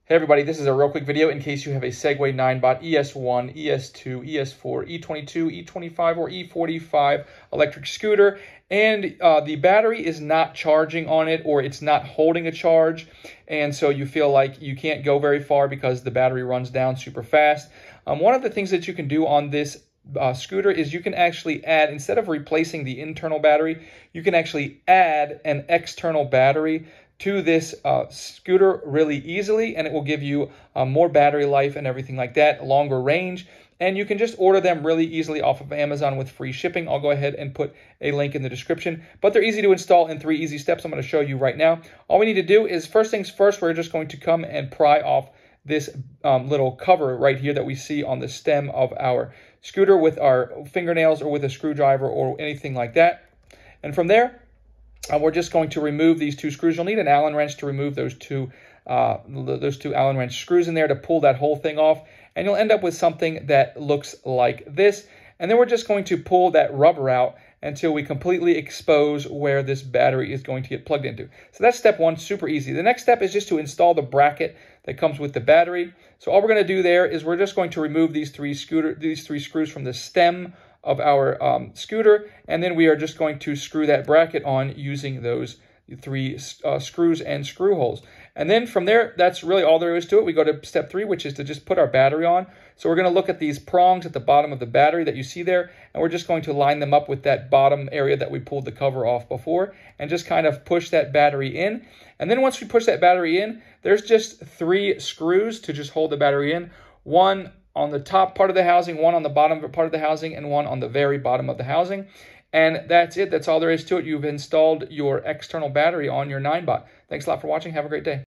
Hey everybody, this is a real quick video in case you have a Segway Ninebot ES1, ES2, ES4, E22, E25, or E45 electric scooter, and the battery is not charging on it, or it's not holding a charge, and so you feel like you can't go very far because the battery runs down super fast. One of the things that you can do on this scooter is you can actually add, instead of replacing the internal battery, you can actually add an external battery to this scooter really easily, and it will give you more battery life and everything like that, longer range, and you can just order them really easily off of Amazon with free shipping. I'll go ahead and put a link in the description, but they're easy to install in 3 easy steps I'm going to show you right now. All we need to do is, first things first, we're just going to come and pry off this little cover right here that we see on the stem of our scooter with our fingernails or with a screwdriver or anything like that. And from there, we're just going to remove these 2 screws. You'll need an Allen wrench to remove those two Allen wrench screws in there to pull that whole thing off. And you'll end up with something that looks like this. And then we're just going to pull that rubber out until we completely expose where this battery is going to get plugged into. So that's step 1, super easy. The next step is just to install the bracket that comes with the battery. So all we're going to do there is we're just going to remove these 3 screws from the stem of our scooter, and then we are just going to screw that bracket on using those 3 screws and screw holes. And then from there, that's really all there is to it. We go to step 3, which is to just put our battery on. So we're going to look at these prongs at the bottom of the battery that you see there, and we're just going to line them up with that bottom area that we pulled the cover off before, and just kind of push that battery in. And then once we push that battery in, there's just 3 screws to just hold the battery in. 1 on the top part of the housing, 1 on the bottom part of the housing, and 1 on the very bottom of the housing. And that's it. That's all there is to it. You've installed your external battery on your Ninebot. Thanks a lot for watching. Have a great day.